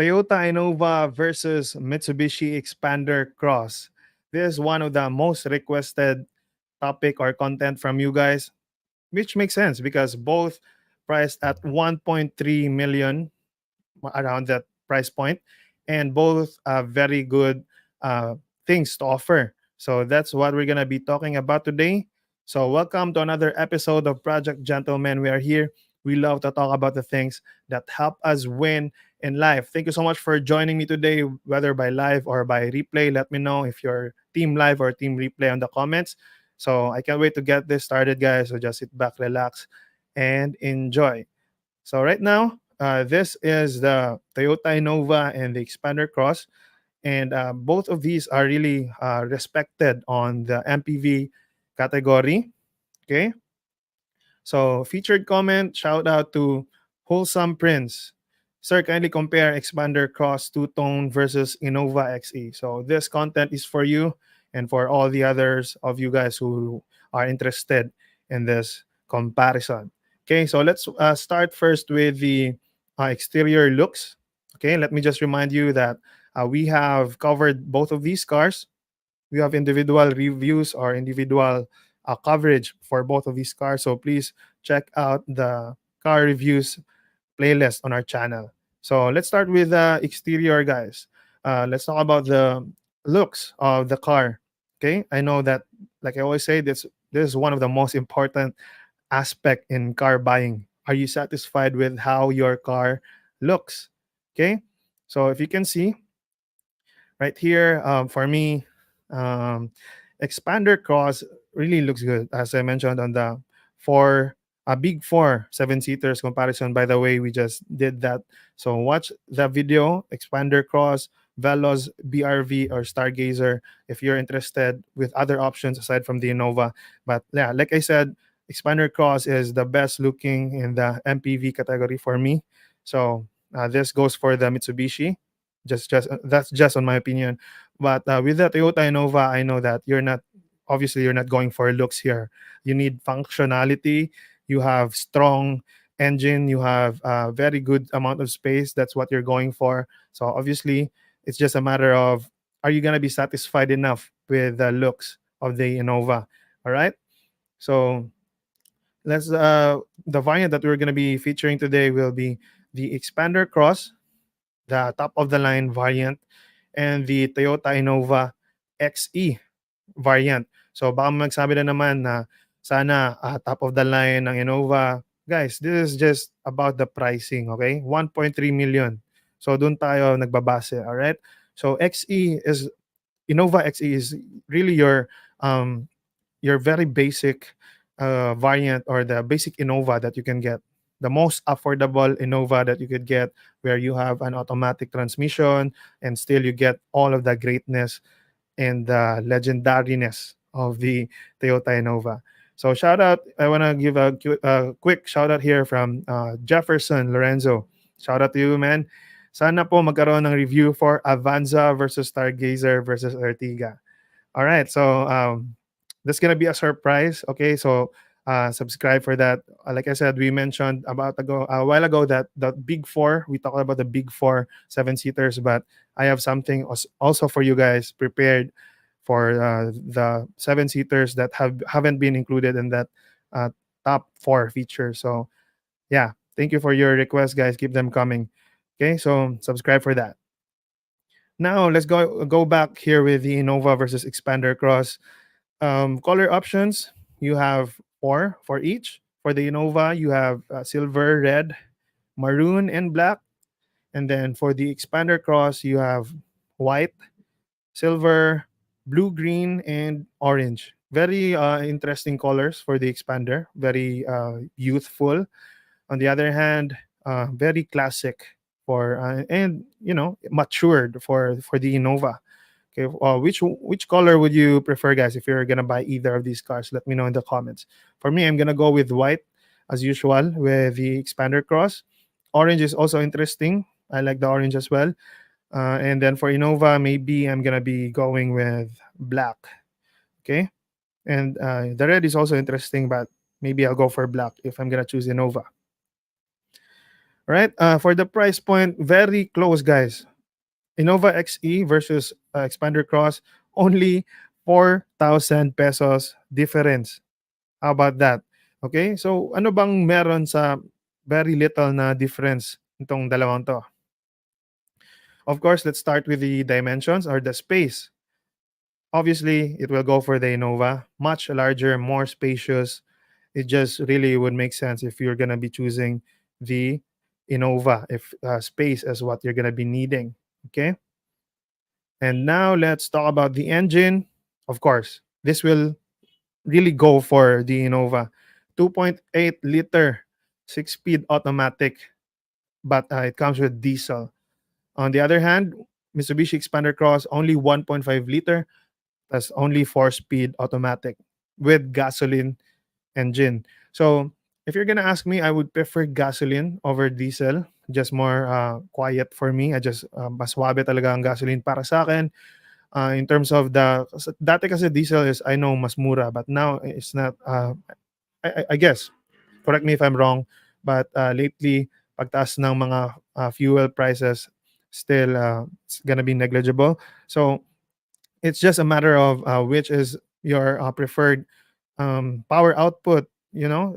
Toyota Innova versus Mitsubishi Xpander Cross. This is one of the most requested topic or content from you guys, which makes sense because both priced at 1.3 million, around that price point, and both very good uh, things to offer. So that's what we're gonna be talking about today. So welcome to another episode of Project Gentleman. We are here. We love to talk about the things that help us win in life. Thank you so much for joining me today, whether by live or by replay. Let me know if you're team live or team replay on the comments. So I can't wait to get this started, guys. So just sit back, relax, and enjoy. So right now, this is the Toyota Innova and the Xpander Cross, and both of these are really respected on the MPV category. Okay, so featured comment, shout out to Wholesome Prince. Sir, kindly compare Xpander Cross two-tone versus Innova XE. So this content is for you and for all the others of you guys who are interested in this comparison. Okay, so let's start first with the exterior looks. Okay, let me just remind you that we have covered both of these cars. We have individual reviews or individual coverage for both of these cars. So please check out the car reviews playlist on our channel. So let's start with the exterior, guys. Let's talk about the looks of the car. Okay, I know that, like I always say, this is one of the most important aspect in car buying. Are you satisfied with how your car looks? Okay, so if you can see, right here, for me, um, Expander Cross really looks good. As I mentioned on the four, a big four seven seaters comparison. By the way, we just did that. So watch the video, Expander Cross, Veloz, BRV, or Stargazer if you're interested with other options aside from the Innova. But yeah, like I said, Expander Cross is the best looking in the MPV category for me. So this goes for the Mitsubishi. Just that's just on my opinion. But with the Toyota Innova, I know that you're not going for looks here. You need functionality. You have strong engine. You have a very good amount of space. That's what you're going for. So obviously, it's just a matter of, are you gonna be satisfied enough with the looks of the Innova? All right. So let's the variant that we're gonna be featuring today will be the Expander Cross, the top of the line variant, and the Toyota Innova XE variant. So baka magsabi na naman na sana top of the line ng Innova. Guys, this is just about the pricing, okay? 1.3 million. So doon tayo nagbabase, all right? So Innova XE is really your very basic variant, or the basic Innova that you can get. The most affordable Innova that you could get, where you have an automatic transmission and still you get all of the greatness and the legendariness of the Toyota Innova. So shout out, I want to give a quick shout out here from Jefferson Lorenzo. Shout out to you, man. Sana po magkaroon ng review for Avanza versus Stargazer versus Ertiga. All right, so that's gonna be a surprise. Okay, so subscribe for that. Like I said, we mentioned a while ago that the big four. We talked about the big four seven seaters, but I have something also for you guys prepared for the seven seaters that haven't been included in that uh, top four feature. So yeah, thank you for your requests, guys. Keep them coming. Okay, so subscribe for that. Now let's go back here with the Innova versus Expander Cross. Color options, you have four for each. For the Innova, you have silver, red, maroon, and black. And then for the Expander Cross, you have white, silver, blue, green, and orange. Very interesting colors for the Expander. Very youthful. On the other hand, very classic for and matured for the Innova. Okay, which color would you prefer, guys? If you're gonna buy either of these cars, let me know in the comments. For me, I'm gonna go with white as usual with the Expander Cross. Orange is also interesting. I like the orange as well. And then for Innova, maybe I'm gonna be going with black. Okay, and the red is also interesting, but maybe I'll go for black if I'm gonna choose Innova. right? For the price point, very close, guys. Innova XE versus Xpander Cross, only 4,000 pesos difference. How about that? Okay, so ano bang meron sa very little na difference itong dalawang to? Of course, let's start with the dimensions or the space. Obviously, it will go for the Innova, much larger, more spacious. It just really would make sense if you're gonna be choosing the Innova, if space is what you're gonna be needing. Okay, and now let's talk about the engine. Of course, this will really go for the Innova, 2.8 liter, 6-speed automatic, but it comes with diesel. On the other hand, Mitsubishi Xpander Cross only 1.5 liter, that's only 4-speed automatic with gasoline engine. So if you're gonna ask me, I would prefer gasoline over diesel. Just more quiet for me. I just mas wabe talaga ang gasoline para sa akin. In terms of dati kasi diesel is I know mas mura, but now it's not. I guess correct me if I'm wrong, but lately pagtaas ng mga fuel prices still it's gonna be negligible. So it's just a matter of which is your preferred power output. You know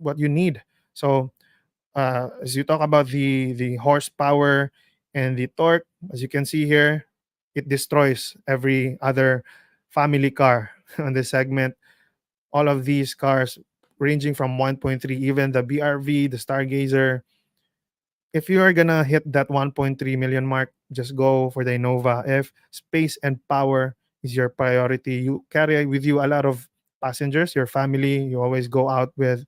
what you need. So as you talk about the horsepower and the torque, as you can see here, it destroys every other family car on this segment. All of these cars ranging from 1.3, even the BRV, the Stargazer. If you are gonna hit that 1.3 million mark, just go for the Innova. If space and power is your priority, you carry with you a lot of passengers, your family. You always go out with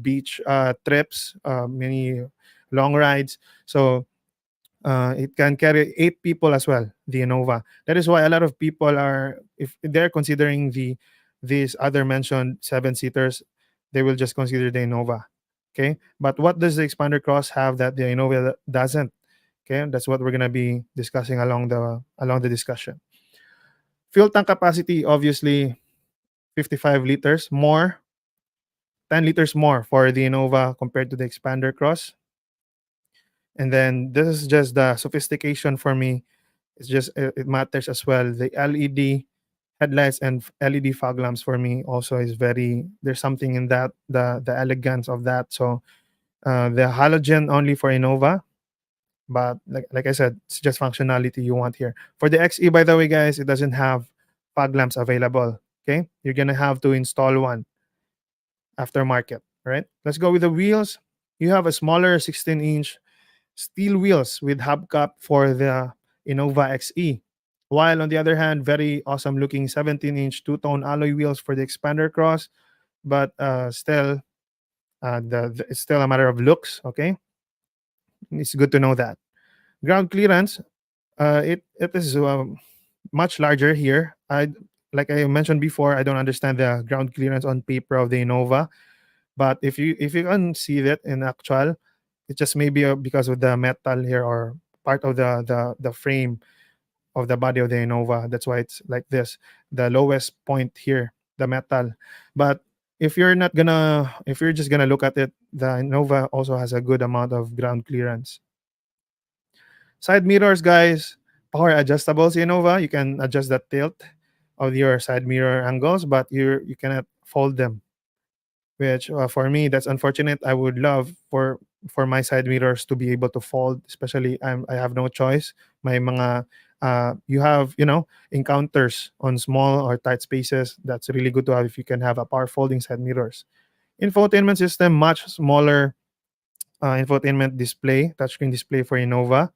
beach trips, many long rides. So it can carry 8 people as well, the Innova. That is why a lot of people are, if they're considering these other mentioned 7 seaters, they will just consider the Innova. Okay, but what does the Expander Cross have that the Innova doesn't? Okay, that's what we're gonna be discussing along the discussion. Fuel tank capacity, obviously, 55 liters more, 10 liters more for the Innova compared to the Expander Cross. And then this is just the sophistication for me. It's just it matters as well. The LED headlights and LED fog lamps for me also is very. There's something in that, the elegance of that. So the halogen only for Innova, but like I said, it's just functionality you want here. For the XE, by the way, guys, it doesn't have fog lamps available. Okay, you're gonna have to install one aftermarket. All right, let's go with the wheels. You have a smaller 16-inch steel wheels with hubcap for the Innova XE. While on the other hand, very awesome looking 17-inch two-tone alloy wheels for the Expander Cross, but still, it's still a matter of looks. Okay, it's good to know that. Ground clearance, it is much larger here. Like I mentioned before, I don't understand the ground clearance on paper of the Innova, but if you can see that in actual, it just maybe because of the metal here or part of the frame of the body of the Innova. That's why it's like this. The lowest point here, the metal. But if you're just gonna look at it, the Innova also has a good amount of ground clearance. Side mirrors, guys, power adjustables. Innova, you can adjust the tilt of your side mirror angles, but you cannot fold them, which for me that's unfortunate. I would love for my side mirrors to be able to fold, especially I have no choice. My mga you have encounters on small or tight spaces. That's really good to have if you can have a power folding side mirrors. Infotainment system, much smaller infotainment display, touchscreen display for Innova,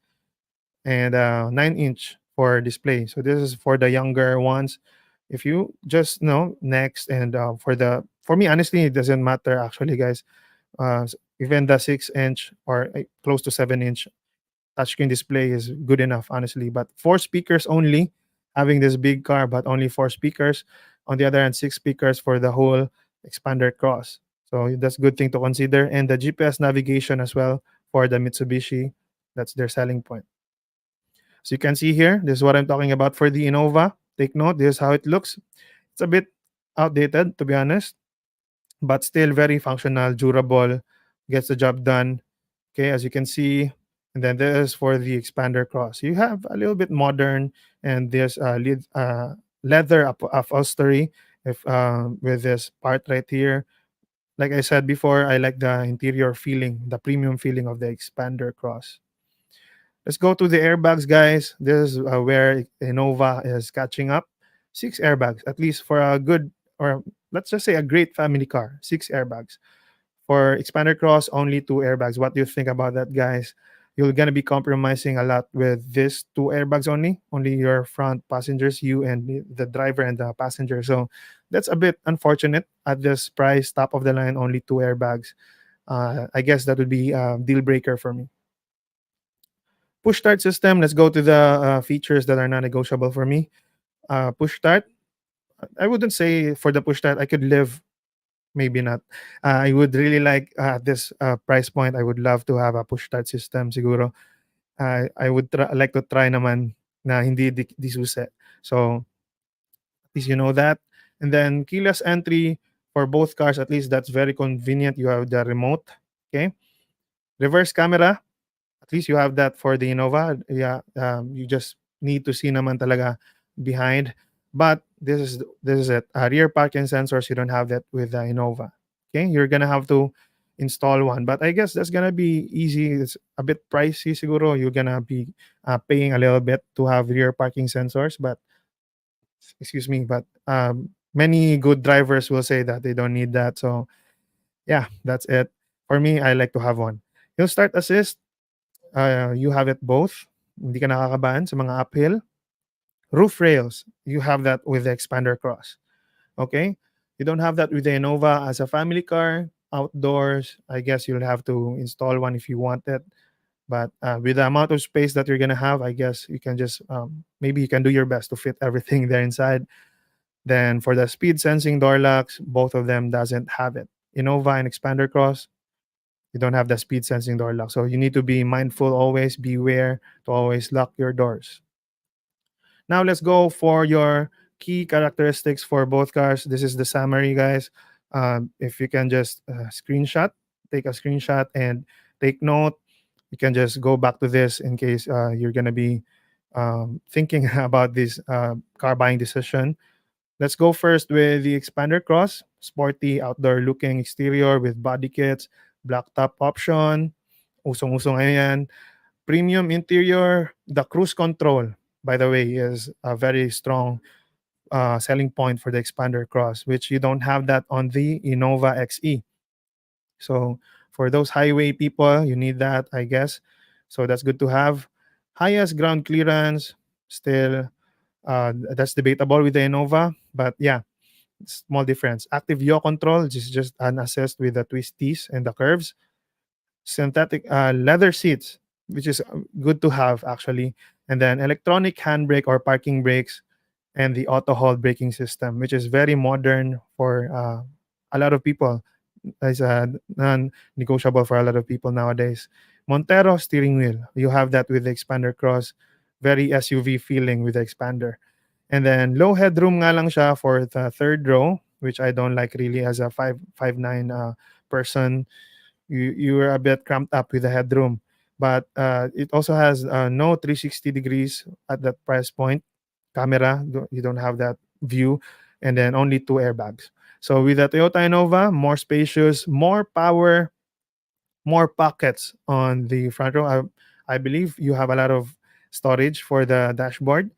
and 9-inch for display. So this is for the younger ones. If you just know next, and for me honestly it doesn't matter actually, guys. Even the 6-inch or close to 7-inch touchscreen display is good enough, honestly. But 4 speakers only, having this big car, but only 4 speakers. On the other hand, 6 speakers for the whole Expander Cross. So that's good thing to consider. And the GPS navigation as well for the Mitsubishi. That's their selling point. So you can see here, this is what I'm talking about for the Innova. Take note, this is how it looks. It's a bit outdated, to be honest, but still very functional, durable, gets the job done. Okay, as you can see, and then this is for the Xpander Cross. You have a little bit modern, and this leather upholstery if with this part right here. Like I said before, I like the interior feeling, the premium feeling of the Xpander Cross. Let's go to the airbags, guys. This is where Innova is catching up. Six airbags, at least for a good, or let's just say a great family car. Six airbags. For Xpander Cross, only two airbags. What do you think about that, guys? You're gonna be compromising a lot with this two airbags only. Only your front passengers, you and the driver and the passenger. So that's a bit unfortunate at this price, top of the line, only two airbags. I guess that would be a deal breaker for me. Push start system. Let's go to the features that are non-negotiable for me. Push start. I wouldn't say for the push start I could live. Maybe not. I would really like at this price point. I would love to have a push start system. Siguro. I would like to try naman na hindi di susi. So at least you know that. And then keyless entry for both cars. At least that's very convenient. You have the remote. Okay. Reverse camera. At least you have that for the Innova. Yeah, you just need to see naman talaga behind. But this is it. Rear parking sensors, you don't have that with the Innova. Okay, you're gonna have to install one. But I guess that's gonna be easy. It's a bit pricey, siguro. You're gonna be paying a little bit to have rear parking sensors. But excuse me, but many good drivers will say that they don't need that. So yeah, that's it. For me, I like to have one. Yung start assist, you have it both. Hindi ka nakakabahan sa mga uphill. Roof rails, you have that with the Xpander Cross. Okay? You don't have that with the Innova as a family car. Outdoors, I guess you'll have to install one if you want it. But with the amount of space that you're gonna have, I guess you can just maybe you can do your best to fit everything there inside. Then for the speed sensing door locks, both of them doesn't have it. Innova and Xpander Cross, you don't have the speed sensing door lock. So you need to be mindful always, beware to always lock your doors. Now let's go for your key characteristics for both cars. This is the summary, guys. If you can just take a screenshot and take note. You can just go back to this in case you're gonna be thinking about this car buying decision. Let's go first with the Xpander Cross, sporty outdoor looking exterior with body kits, black top option, usong-usong ngayon yan. Premium interior, the cruise control, by the way, is a very strong selling point for the Xpander Cross, which you don't have that on the Innova XE. So for those highway people, you need that, I guess. So that's good to have. Highest ground clearance, still, that's debatable with the Innova, but yeah, small difference. Active yaw control, which is just an assist with the twisties and the curves. Synthetic leather seats, which is good to have actually. And then electronic handbrake or parking brakes and the auto hold braking system, which is very modern for a lot of people. It's non-negotiable for a lot of people nowadays. Montero steering wheel, you have that with the Xpander Cross, very SUV feeling with the Xpander. And then low headroom nga lang siya for the third row, which I don't like really as a 5'9" person. You're a bit cramped up with the headroom. But it also has no 360 degrees at that price point. Camera, you don't have that view. And then only two airbags. So with the Toyota Innova, more spacious, more power, more pockets on the front row. I believe you have a lot of storage for the dashboard.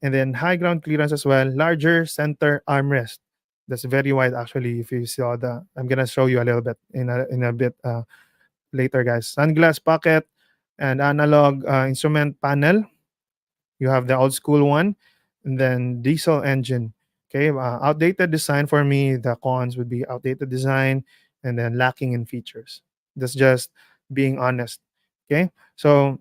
And then high ground clearance as well. Larger center armrest. That's very wide actually. If you saw I'm gonna show you a little bit in a bit later, guys. Sunglass pocket and analog instrument panel. You have the old school one, and then diesel engine. Okay, outdated design for me. The cons would be outdated design and then lacking in features. That's just being honest. Okay, so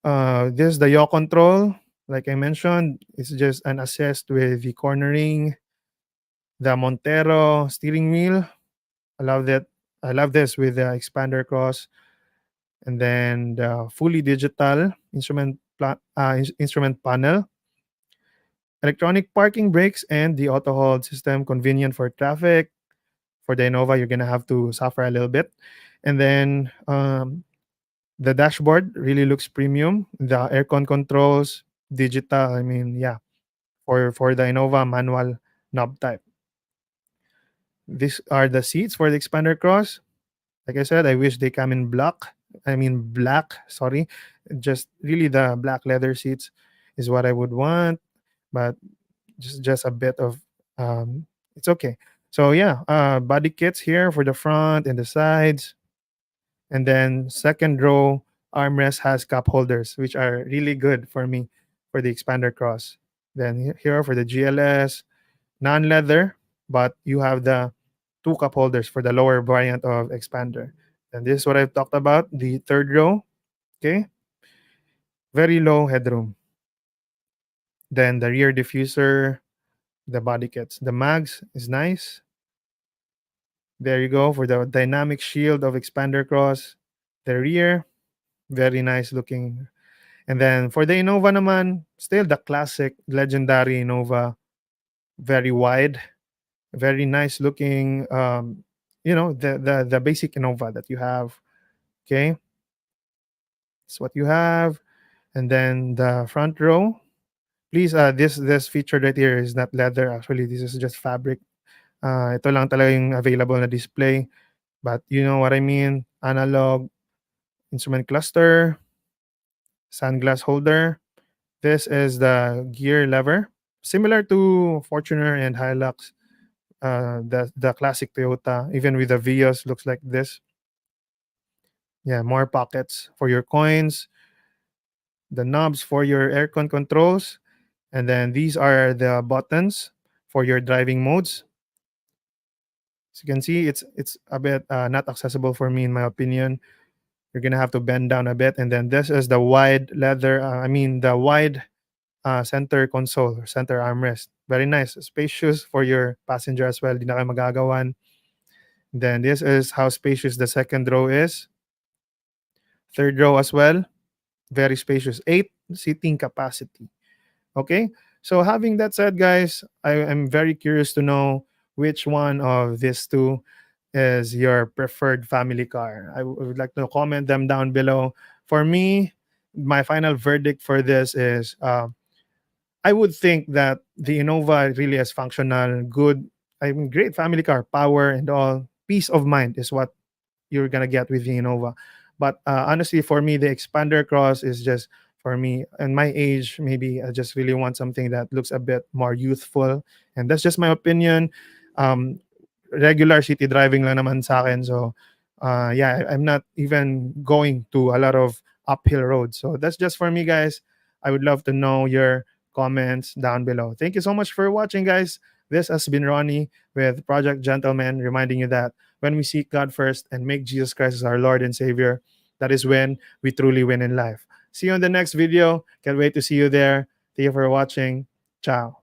this is the yaw control. Like I mentioned, it's just an assist with the cornering, the Montero steering wheel. I love that. I love this with the Xpander Cross, and then the fully digital instrument panel, electronic parking brakes, and the auto hold system, convenient for traffic. For the Innova, you're gonna have to suffer a little bit, and then The dashboard really looks premium. The aircon controls, digital. I mean, yeah, for the Innova manual knob type. These are the seats for the Expander Cross. Like I said, I wish they come in black. I mean black. Sorry, just really the black leather seats is what I would want. But just a bit of it's okay. So yeah, body kits here for the front and the sides, and then second row armrest has cup holders, which are really good for me for the Expander Cross. Then here for the GLS, non-leather, but you have the two cup holders for the lower variant of Expander. And this is what I've talked about. The third row, okay, very low headroom. Then the rear diffuser, the body kits, the mags is nice. There you go for the dynamic shield of Expander Cross. The rear, very nice looking. And then for the Innova naman, still the classic legendary Innova, very wide, very nice looking. The basic Innova that you have. Okay, that's what you have. And then the front row. Please, this feature right here is not leather. Actually, this is just fabric. Ito lang talaga yung available na display. But you know what I mean. Analog instrument cluster, sunglass holder. This is the gear lever, similar to Fortuner and Hilux. The classic Toyota, even with the Vios, looks like this. Yeah, more pockets for your coins, the knobs for your aircon controls, and then these are the buttons for your driving modes. As you can see, it's a bit not accessible for me in my opinion. You're gonna have to bend down a bit, and then this is the wide leather. The wide center console or center armrest. Very nice, spacious for your passenger as well. Di na kayo magagawan. Then this is how spacious the second row is. Third row as well, very spacious. 8 seating capacity. Okay. So having that said, guys, I am very curious to know which one of these two is your preferred family car. I would like to comment them down below. For me, my final verdict for this is I would think that the Innova really is functional, good. I mean, great family car, power and all. Peace of mind is what you're gonna get with the Innova. But honestly, for me, the Expander Cross is just for me and my age. Maybe I just really want something that looks a bit more youthful, and that's just my opinion. Um, Regular city driving lang naman sa akin. So, yeah, I'm not even going to a lot of uphill roads. So that's just for me, guys. I would love to know your comments down below. Thank you so much for watching, guys. This has been Ronnie with Project Gentleman, reminding you that when we seek God first and make Jesus Christ as our Lord and Savior, that is when we truly win in life. See you on the next video. Can't wait to see you there. Thank you for watching. Ciao.